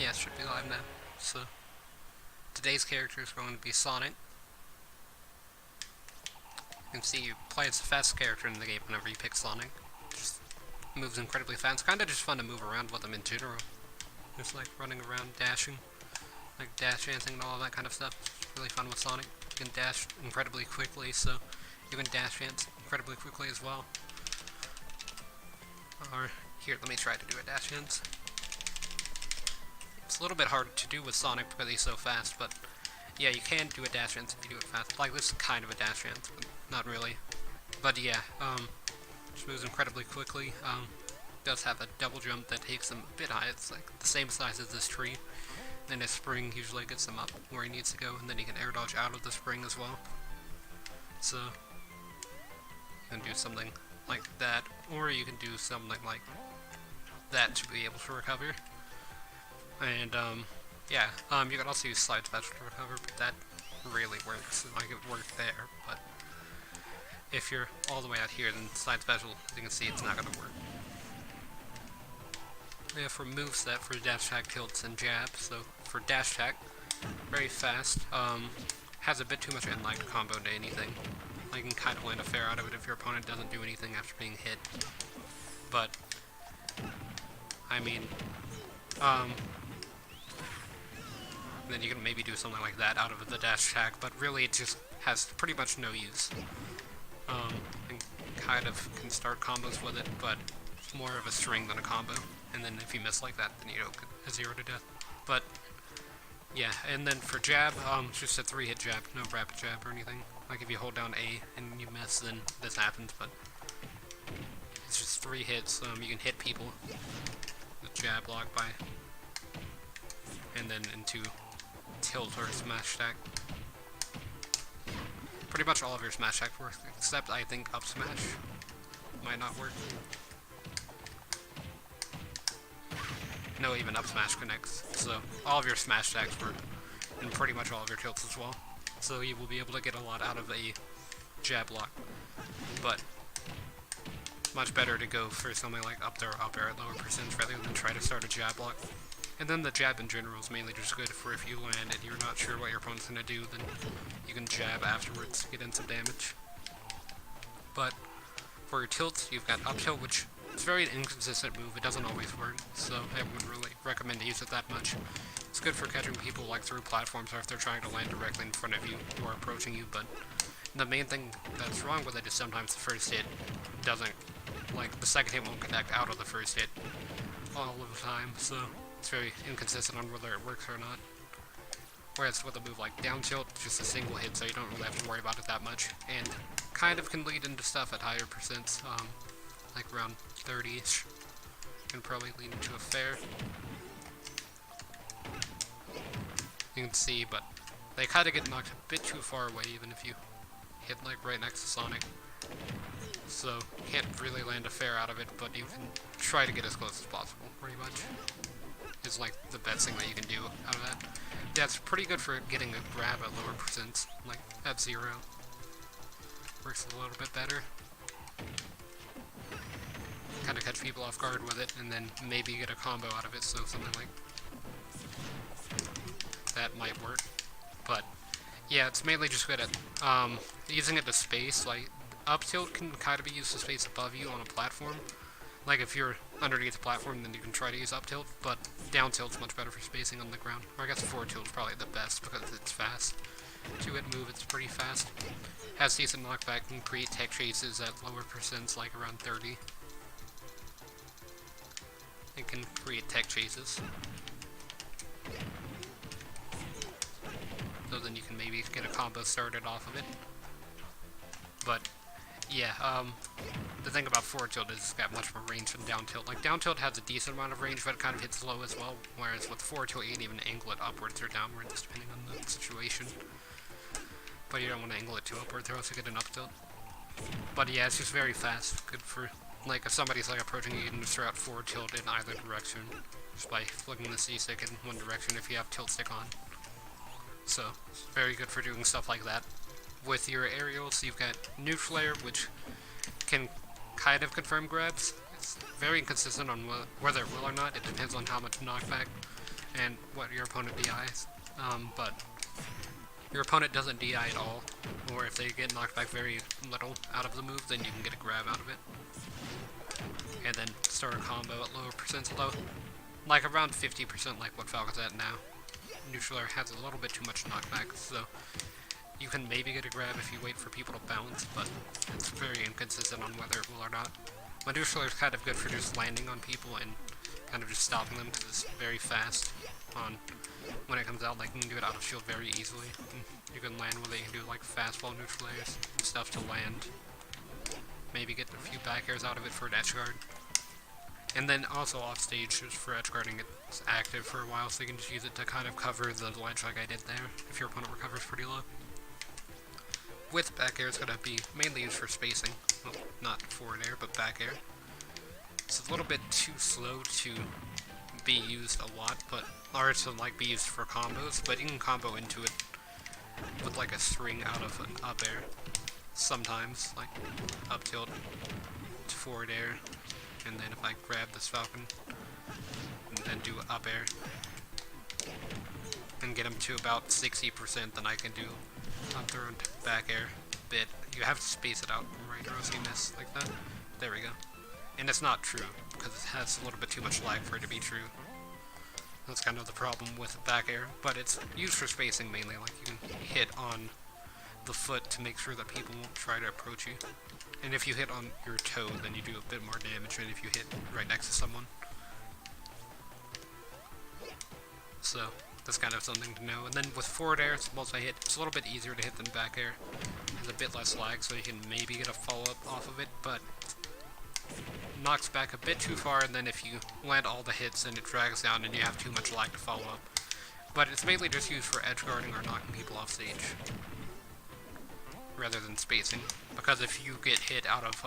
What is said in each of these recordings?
Yeah, it should be live now. So, today's character is going to be Sonic. You can see you play as the fastest character in the game whenever you pick Sonic. Just moves incredibly fast. It's kind of just fun to move around with him in general. Just like running around, dashing, like dash dancing and all that kind of stuff. It's really fun with Sonic. You can dash incredibly quickly, so you can dash dance incredibly quickly as well. Or, here, let me try to do a dash dance. It's a little bit hard to do with Sonic because he's so fast, but yeah, you can do a dash dance if you do it fast. Like, this is kind of a dash dance, but not really. But yeah, just moves incredibly quickly. Does have a double jump that takes him a bit high. It's like the same size as this tree. Then his spring usually gets him up where he needs to go, and then he can air dodge out of the spring as well. So, you can do something like that, or you can do something like that to be able to recover. And, yeah, you can also use slide special to recover, but that really works. Like, it worked there, but if you're all the way out here, then slide special, as you can see, it's not going to work. Yeah, for moveset, for dash attack, tilts, and jab, so for dash attack, very fast, has a bit too much end-line combo to anything. Like, you can kind of land a fair out of it if your opponent doesn't do anything after being hit. But, I mean, then you can maybe do something like that out of the dash attack, but really it just has pretty much no use. And kind of can start combos with it, but it's more of a string than a combo. And then if you miss like that, then you don't get a 0 to death. But, yeah, and then for jab, it's just a 3-hit jab, no rapid jab or anything. Like if you hold down A and you miss, then this happens, but it's just 3 hits. You can hit people with jab block by, and then into tilt or smash attack. Pretty much all of your smash attack works, except I think up smash might not work. No, even up smash connects. So all of your smash attacks work, and pretty much all of your tilts as well. So you will be able to get a lot out of a jab block. But much better to go for something like up air at lower percents rather than try to start a jab block. And then the jab in general is mainly just good for if you land and you're not sure what your opponent's going to do, then you can jab afterwards to get in some damage. But for your tilts, you've got up tilt, which is a very inconsistent move. It doesn't always work, so I wouldn't really recommend to use it that much. It's good for catching people like through platforms or if they're trying to land directly in front of you or approaching you, but the main thing that's wrong with it is sometimes the first hit doesn't, like the second hit won't connect out of the first hit all of the time, so it's very inconsistent on whether it works or not. Whereas with a move like down tilt, it's just a single hit, so you don't really have to worry about it that much, and kind of can lead into stuff at higher percents, like around 30-ish. Can probably lead into a fair. You can see, but they kind of get knocked a bit too far away, even if you hit like right next to Sonic. So, can't really land a fair out of it, but you can try to get as close as possible, pretty much. Is like the best thing that you can do out of that. Yeah, it's pretty good for getting a grab at lower percents, like at 0. Works a little bit better. Kind of catch people off guard with it, and then maybe get a combo out of it, so something like that might work. But yeah, it's mainly just good at using it to space. Like up tilt can kind of be used to space above you on a platform. Like if you're underneath the platform, then you can try to use up tilt, but down tilt's much better for spacing on the ground. Or I guess forward tilt is probably the best because it's fast. 2-hit move, it's pretty fast. Has decent knockback, can create tech chases at lower percents, like around 30. It can create tech chases. So then you can maybe get a combo started off of it. But yeah, the thing about forward tilt is it's got much more range than down tilt. Like down tilt has a decent amount of range, but it kind of hits low as well. Whereas with forward tilt, you can even angle it upwards or downwards, depending on the situation. But you don't want to angle it too upwards, or else you get an up tilt. But yeah, it's just very fast. Good for, like, if somebody's like approaching you, you can just throw out forward tilt in either direction, just by flicking the C stick in one direction if you have tilt stick on. So, it's very good for doing stuff like that. With your aerials, you've got Neutral Air, which can kind of confirm grabs. It's very inconsistent on whether it will or not. It depends on how much knockback. And what your opponent DIs, but your opponent doesn't DI at all, or if they get knocked back very little out of the move, then you can get a grab out of it. And then start a combo at lower percents, although, like around 50% like what Falcon's at now. Neutral air has a little bit too much knockback, so you can maybe get a grab if you wait for people to bounce, but it's very inconsistent on whether it will or not. My neutral air is kind of good for just landing on people and kind of just stopping them because it's very fast on when it comes out. Like, you can do it out of shield very easily. You can land with it, you can do like fastball neutral airs and stuff to land. Maybe get a few back airs out of it for an edge guard. And then also off stage, just for edge guarding, it's active for a while, so you can just use it to kind of cover the ledge like I did there, if your opponent recovers pretty low. With back air, it's going to be mainly used for spacing. Well, not forward air, but back air. It's a little bit too slow to be used a lot, or to like be used for combos, but you can combo into it with like a string out of an up air. Sometimes, like up tilt to forward air, and then if I grab this Falcon, and then do up air, and get him to about 60%, then I can do up throw and back air bit. You have to space it out, right, or else you miss like that. There we go. And it's not true, because it has a little bit too much lag for it to be true. That's kind of the problem with back air, but it's used for spacing mainly, like you can hit on the foot to make sure that people won't try to approach you. And if you hit on your toe, then you do a bit more damage than if you hit right next to someone. So, that's kind of something to know. And then with forward air, it's multi-hit. It's a little bit easier to hit than back air. It has a bit less lag, so you can maybe get a follow-up off of it, but knocks back a bit too far, and then if you land all the hits, then it drags down and you have too much lag to follow up. But it's mainly just used for edge guarding or knocking people off stage, rather than spacing. Because if you get hit out of,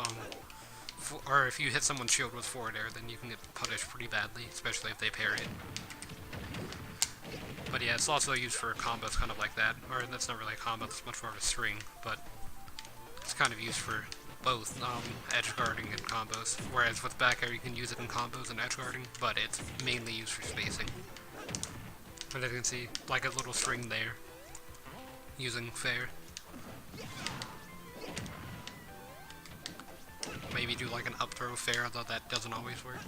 or if you hit someone's shield with forward air, then you can get punished pretty badly, especially if they parry it. But yeah, it's also used for combos kind of like that, or that's not really a combo, it's much more of a string, but it's kind of used for both edge guarding and combos, whereas with back air you can use it in combos and edge guarding, but it's mainly used for spacing. And as you can see, like a little string there, using fair. Maybe do like an up throw fair, although that doesn't always work.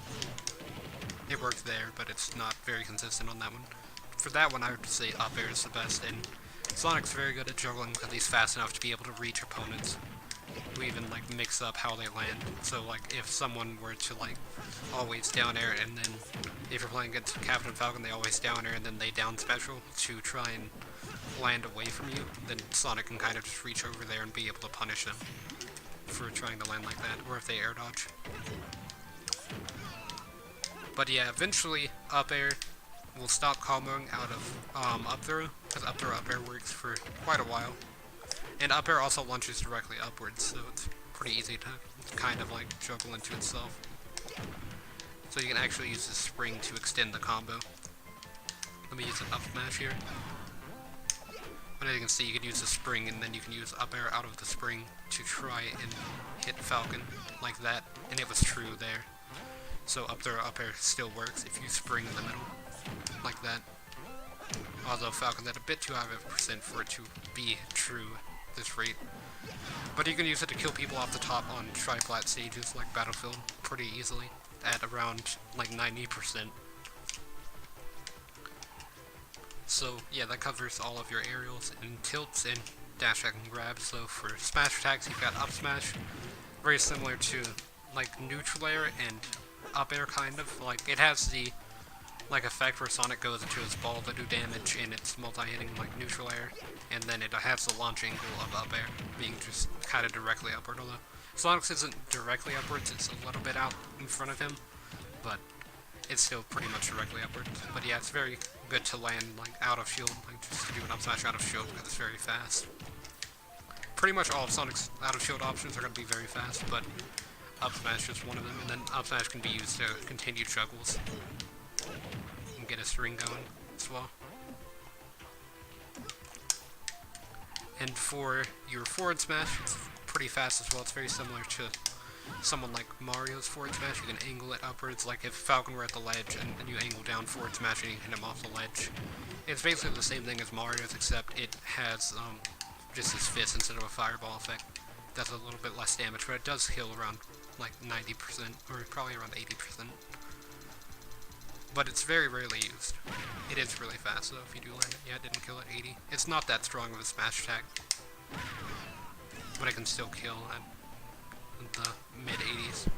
It works there, but it's not very consistent on that one. For that one, I would say up air is the best, and Sonic's very good at juggling because he's fast enough to be able to reach opponents who even like mix up how they land. So like if someone were to like always down air, and then if you're playing against Captain Falcon, they always down air and then they down special to try and land away from you, then Sonic can kind of just reach over there and be able to punish them for trying to land like that, or if they air dodge. But yeah, eventually up air will stop comboing out of up throw, because up throw up air works for quite a while. And up air also launches directly upwards, so it's pretty easy to kind of like juggle into itself. So you can actually use the spring to extend the combo. Let me use an up smash here. But as you can see, you can use the spring and then you can use up air out of the spring to try and hit Falcon like that, and it was true there. So up throw up air still works if you spring in the middle, like that. Although Falcon's at a bit too high of a percent for it to be true at this rate. But you can use it to kill people off the top on tri-flat stages like Battlefield pretty easily at around like 90%. So yeah, that covers all of your aerials and tilts and dash attack and grab. So for smash attacks, you've got up smash, very similar to like neutral air and up air kind of. Like it has the like effect where Sonic goes into his ball to do damage, and it's multi-hitting like neutral air, and then it has the launch angle of up air being just kind of directly upward. Although Sonic's isn't directly upwards, it's a little bit out in front of him, but it's still pretty much directly upwards. But yeah, it's very good to land like out of shield, like just to do an up smash out of shield because it's very fast. Pretty much all of Sonic's out of shield options are going to be very fast, but up smash is one of them, and then up smash can be used to continue juggles and get a string going as well. And for your forward smash, it's pretty fast as well. It's very similar to someone like Mario's forward smash, you can angle it upwards, like if Falcon were at the ledge and you angle down forward smash and you hit him off the ledge. It's basically the same thing as Mario's, except it has just his fist instead of a fireball effect. Does a little bit less damage, but it does heal around like 90%, or probably around 80%. But it's very rarely used. It is really fast though if you do land it. Yeah, it didn't kill at 80. It's not that strong of a smash attack, but it can still kill at the mid-80s.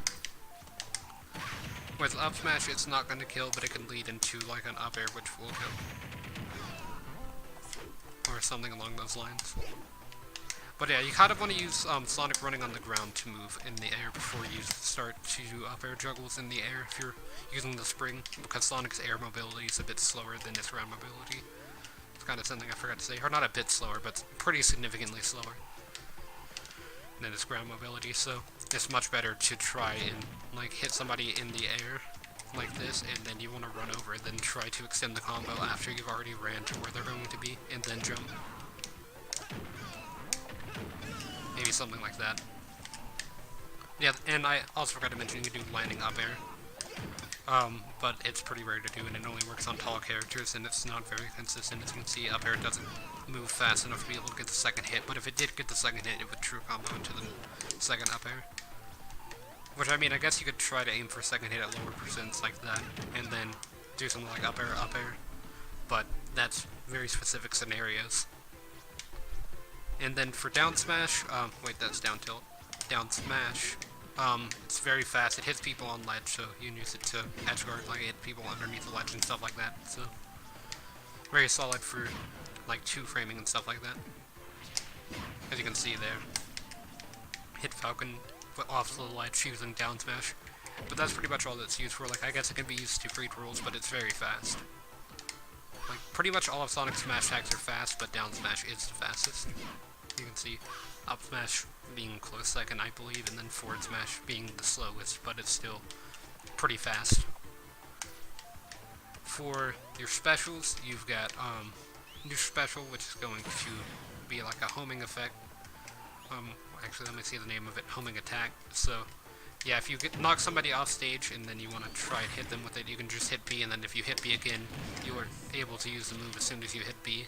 With up smash, it's not going to kill, but it can lead into like an up air, which will kill. Or something along those lines. But yeah, you kind of want to use Sonic running on the ground to move in the air before you start to do up air juggles in the air if you're using the spring, because Sonic's air mobility is a bit slower than his ground mobility. It's kind of something I forgot to say, or not a bit slower, but pretty significantly slower than his ground mobility, so it's much better to try and like hit somebody in the air like this, and then you want to run over, then try to extend the combo after you've already ran to where they're going to be, and then jump. Maybe something like that. Yeah, and I also forgot to mention you can do landing up air. But it's pretty rare to do, and it only works on tall characters, and it's not very consistent. As you can see, up air doesn't move fast enough to be able to get the second hit, but if it did get the second hit, it would true combo into the second up air. Which, I mean, I guess you could try to aim for second hit at lower percents like that, and then do something like up air, but that's very specific scenarios. And then for down smash, wait, that's down tilt. Down smash, it's very fast. It hits people on ledge, so you can use it to edge guard, like hit people underneath the ledge and stuff like that. So very solid for like 2 framing and stuff like that. As you can see there, hit Falcon off the ledge using down smash. But that's pretty much all that's used for. Like, I guess it can be used to read rules, but it's very fast. Like, pretty much all of Sonic's smash attacks are fast, but down smash is the fastest. You can see up smash being close second, I believe, and then forward smash being the slowest, but it's still pretty fast. For your specials, you've got new special, which is going to be like a homing effect. Actually, let me see the name of it, homing attack. So yeah, if you knock somebody off stage and then you want to try and hit them with it, you can just hit B, and then if you hit B again, you are able to use the move as soon as you hit B.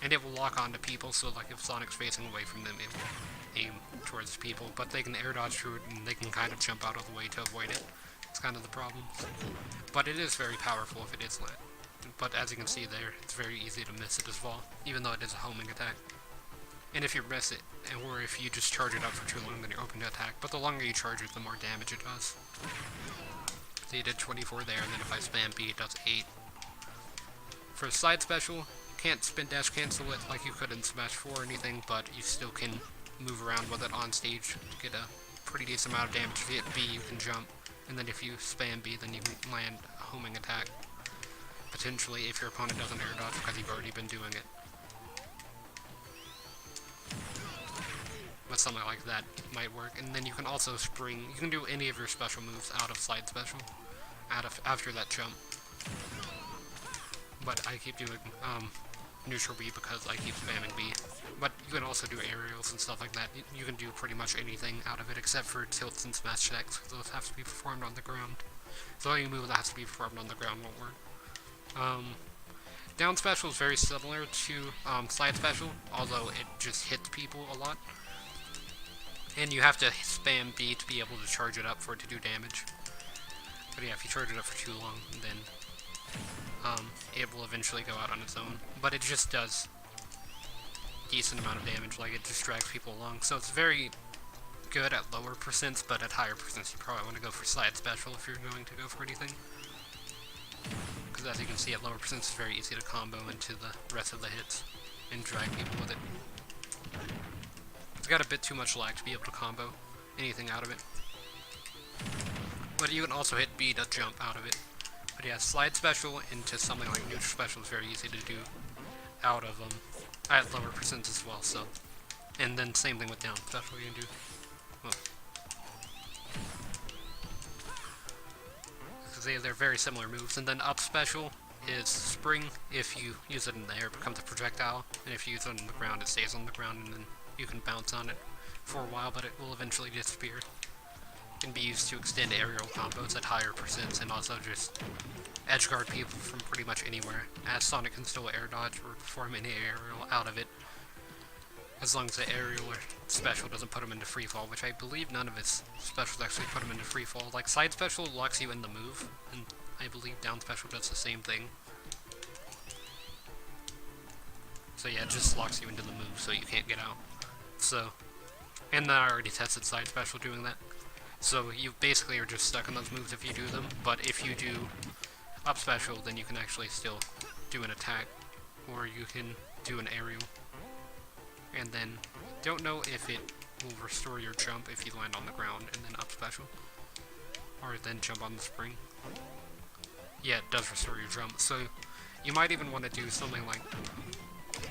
And it will lock onto people, so like if Sonic's facing away from them, it will aim towards people, but they can air dodge through it, and they can kind of jump out of the way to avoid it. It's kind of the problem. But it is very powerful if it is lit. But as you can see there, it's very easy to miss it as well, even though it is a homing attack. And if you miss it, or if you just charge it up for too long, then you're open to attack. But the longer you charge it, the more damage it does. So you did 24 there, and then if I spam B, it does 8. For the side special, you can't spin dash cancel it like you could in Smash 4 or anything, but you still can move around with it on stage to get a pretty decent amount of damage. If you hit B, you can jump, and then if you spam B, then you can land a homing attack. Potentially, if your opponent doesn't air dodge because you've already been doing it. But something like that might work. And then you can also spring, you can do any of your special moves out of side special, after that jump. But I keep doing neutral B because I keep spamming B. But you can also do aerials and stuff like that. You can do pretty much anything out of it except for tilts and smash attacks, because those have to be performed on the ground. So any move that has to be performed on the ground won't work. Down special is very similar to side special, although it just hits people a lot. And you have to spam B to be able to charge it up for it to do damage. But yeah, if you charge it up for too long, then it will eventually go out on its own. But it just does decent amount of damage, like it just drags people along. So it's very good at lower percents, but at higher percents you probably want to go for side special if you're going to go for anything. Because as you can see, at lower percents it's very easy to combo into the rest of the hits and drag people with it. It's got a bit too much lag to be able to combo anything out of it. But you can also hit B to jump out of it. But yeah, slide special into something like neutral special is very easy to do out of at lower percents as well. So, and then same thing with down special you can do. Well, they're very similar moves. And then up special is spring. If you use it in the air, it becomes a projectile, and if you use it on the ground, it stays on the ground, and then you can bounce on it for a while, but it will eventually disappear. can be used to extend aerial combos at higher percents and also just edge guard people from pretty much anywhere, as Sonic can still air dodge or perform any aerial out of it, as long as the aerial or special doesn't put him into free fall, which I believe none of his specials actually put him into free fall. Like, side special locks you in the move, and I believe down special does the same thing. So yeah, it just locks you into the move so you can't get out. So, and then I already tested side special doing that. So you basically are just stuck in those moves if you do them, but if you do up special, then you can actually still do an attack, or you can do an aerial. And then, don't know if it will restore your jump if you land on the ground and then up special, or then jump on the spring. Yeah, it does restore your jump, so you might even want to do something like,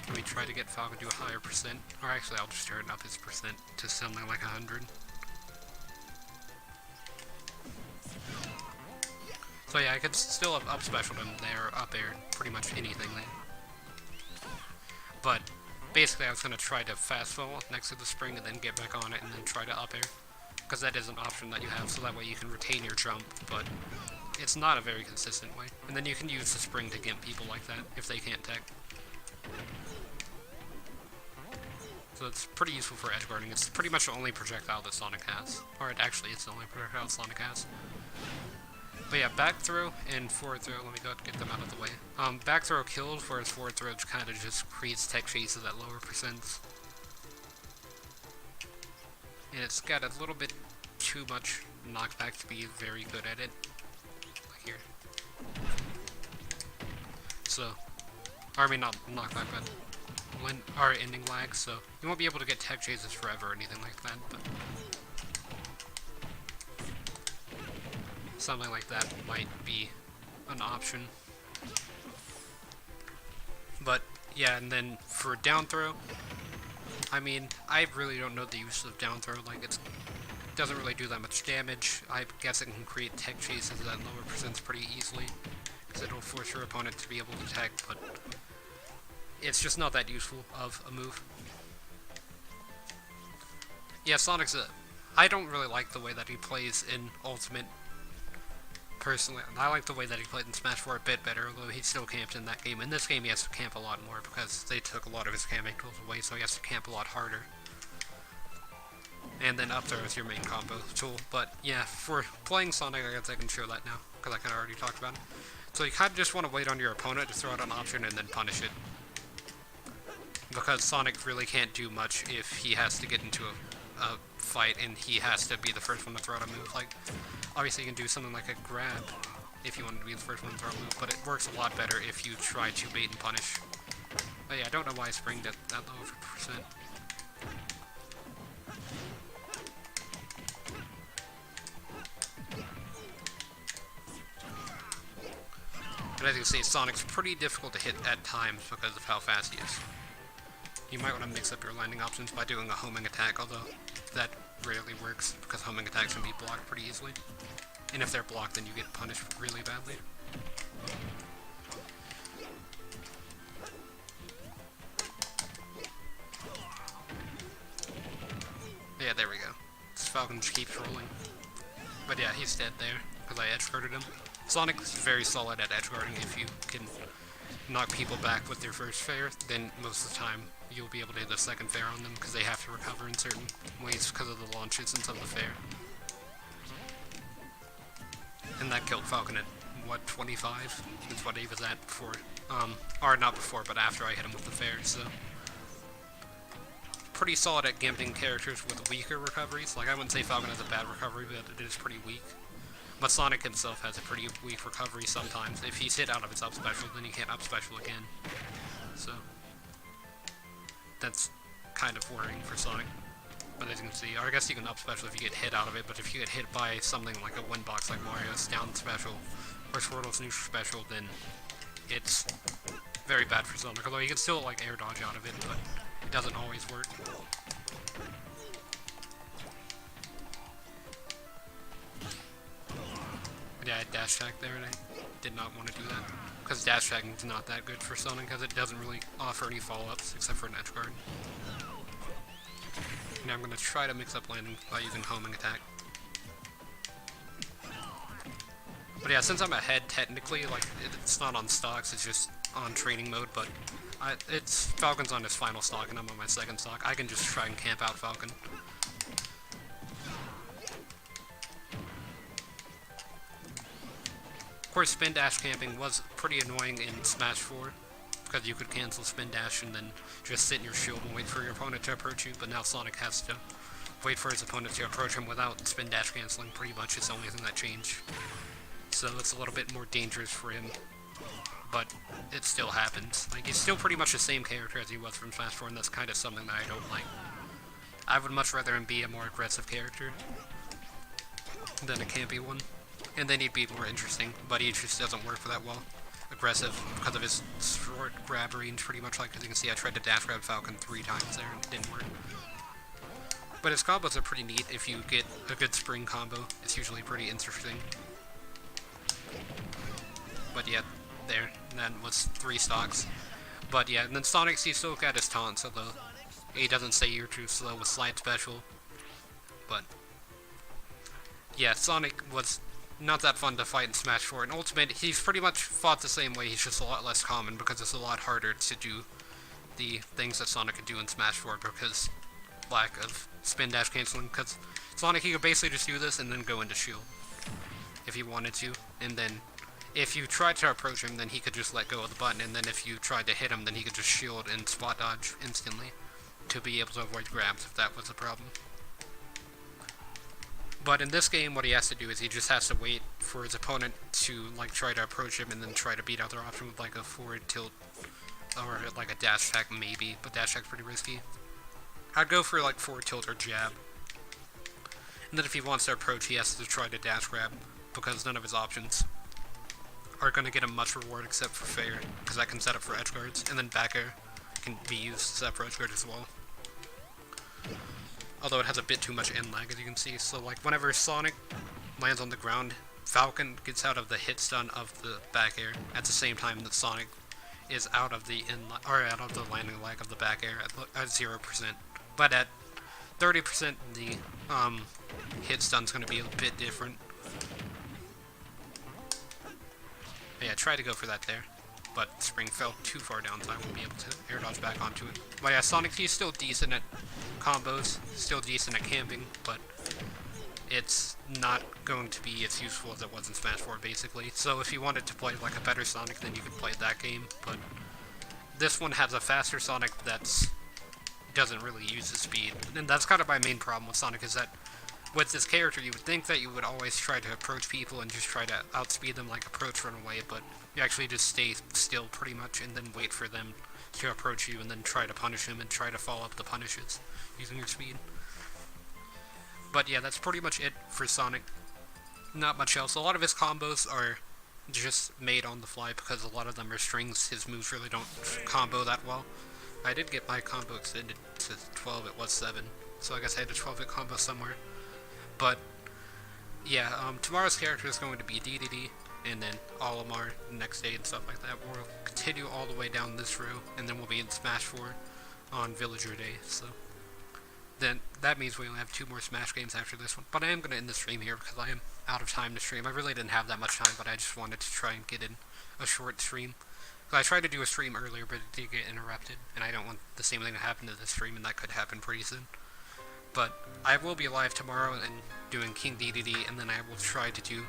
let me try to get Falcon to a higher percent, or actually I'll just turn up his percent to something like 100. So yeah, I could still have up specialed him there, up air, pretty much anything there. But basically I was going to try to fast fall next to the spring and then get back on it and then try to up air, because that is an option that you have, so that way you can retain your jump, but it's not a very consistent way. And then you can use the spring to gimp people like that if they can't tech. So it's pretty useful for edge guarding. It's pretty much the only projectile that Sonic has. Or actually, it's the only projectile Sonic has. But yeah, back throw and forward throw, let me go get them out of the way. Back throw killed, whereas forward throw kind of just creates tech chases at lower percents. And it's got a little bit too much knockback to be very good at it. Like here. So, or I mean not knockback, but or ending lag, so you won't be able to get tech chases forever or anything like that, but something like that might be an option. But yeah, and then for down throw, I mean, I really don't know the use of down throw. Like, it doesn't really do that much damage. I guess it can create tech chases at lower percents pretty easily, because it'll force your opponent to be able to tech, but it's just not that useful of a move. Yeah, Sonic's I don't really like the way that he plays in Ultimate, personally. I like the way that he played in Smash 4 a bit better, although he still camped in that game. In this game he has to camp a lot more, because they took a lot of his camping tools away, so he has to camp a lot harder. And then up there is your main combo tool. But yeah, for playing Sonic, I guess I can show that now, because I kind of already talked about it. So you kind of just want to wait on your opponent to throw out an option and then punish it, because Sonic really can't do much if he has to get into a fight and he has to be the first one to throw out a move. Like, obviously you can do something like a grab if you want to be the first one to throw a move, but it works a lot better if you try to bait and punish. But yeah, I don't know why I springed at that low of a percent. But as you can see, Sonic's pretty difficult to hit at times because of how fast he is. You might want to mix up your landing options by doing a homing attack, although that rarely works because homing attacks can be blocked pretty easily. And if they're blocked, then you get punished really badly. Yeah, there we go. This Falcon just keeps rolling. But yeah, he's dead there because I edge guarded him. Sonic's very solid at edge guarding. If you can knock people back with their first fair, then most of the time you'll be able to hit the second fair on them, because they have to recover in certain ways because of the launch instance of the fair. And that killed Falcon at, what, 25? Is what he was at before. Or not before, but after I hit him with the fair, so. Pretty solid at gimping characters with weaker recoveries. Like, I wouldn't say Falcon has a bad recovery, but it is pretty weak. But Sonic himself has a pretty weak recovery sometimes. If he's hit out of his up special, then he can't up special again. So that's kind of worrying for Sonic. But as you can see, or I guess you can up special if you get hit out of it, but if you get hit by something like a win box like Mario's down special or Squirtle's neutral special, then it's very bad for Sonic. Although you can still like air dodge out of it, but it doesn't always work. Yeah, I dash attack there, and I did not want to do that, because dash attacking is not that good for Sonic, because it doesn't really offer any follow-ups, except for an edge guard. Now I'm going to try to mix up landing by using homing attack. But yeah, since I'm ahead technically, like, it's not on stocks, it's just on training mode, but it's Falcon's on his final stock and I'm on my second stock. I can just try and camp out Falcon. Of course, spin dash camping was pretty annoying in Smash 4, because you could cancel spin dash and then just sit in your shield and wait for your opponent to approach you, but now Sonic has to wait for his opponent to approach him without spin dash canceling. Pretty much it's the only thing that changed. So it's a little bit more dangerous for him, but it still happens. Like, he's still pretty much the same character as he was from Smash 4, and that's kind of something that I don't like. I would much rather him be a more aggressive character than a campy one. And then he'd be more interesting, but he just doesn't work for that well. Aggressive because of his short grab range, pretty much. Like, as you can see, I tried to dash grab Falcon 3 times there and it didn't work. But his combos are pretty neat. If you get a good spring combo, it's usually pretty interesting. But yeah, there, that was 3 stocks. But yeah, and then Sonic, he still got his taunts, although he doesn't say you're too slow with Slide Special. But yeah, Sonic was not that fun to fight in Smash 4. In Ultimate, he's pretty much fought the same way, he's just a lot less common because it's a lot harder to do the things that Sonic could do in Smash 4 because lack of spin dash canceling. Because Sonic, he could basically just do this and then go into shield if he wanted to, and then if you tried to approach him, then he could just let go of the button, and then if you tried to hit him, then he could just shield and spot dodge instantly to be able to avoid grabs if that was a problem. But in this game, what he has to do is he just has to wait for his opponent to, like, try to approach him and then try to beat out their option with, like, a forward tilt or, like, a dash attack maybe, but dash attack's pretty risky. I'd go for, like, forward tilt or jab. And then if he wants to approach, he has to try to dash grab because none of his options are going to get him much reward except for fair, because that can set up for edge guards, and then back air can be used to set up for edge guards as well. Although it has a bit too much end lag, as you can see. So, like, whenever Sonic lands on the ground, Falcon gets out of the hit stun of the back air at the same time that Sonic is out of the out of the landing lag of the back air at 0%. But at 30%, the hit stun's going to be a bit different. But yeah, try to go for that there. But Spring fell too far down, so I won't be able to air dodge back onto it. But yeah, Sonic, he's still decent at combos, still decent at camping, but it's not going to be as useful as it was in Smash 4, basically. So if you wanted to play like a better Sonic, then you could play that game, but this one has a faster Sonic that doesn't really use his speed. And that's kind of my main problem with Sonic, is that with this character, you would think that you would always try to approach people and just try to outspeed them, like approach, run away, but you actually just stay still pretty much and then wait for them to approach you and then try to punish him and try to follow up the punishes using your speed. But yeah, that's pretty much it for Sonic. Not much else. A lot of his combos are just made on the fly because a lot of them are strings. His moves really don't combo that well. I did get my combo extended to 12, it was 7, so I guess I had a 12-hit combo somewhere. But yeah, tomorrow's character is going to be DDD, and then Olimar the next day and stuff like that. We'll continue all the way down this row, and then we'll be in Smash 4 on Villager Day, so then that means we only have 2 more Smash games after this one. But I am going to end the stream here because I am out of time to stream. I really didn't have that much time, but I just wanted to try and get in a short stream. I tried to do a stream earlier, but it did get interrupted, and I don't want the same thing to happen to this stream, and that could happen pretty soon. But I will be live tomorrow and doing King DDD, and then I will try to do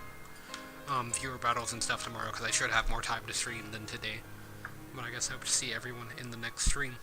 viewer battles and stuff tomorrow, because I should have more time to stream than today. But I guess I hope to see everyone in the next stream.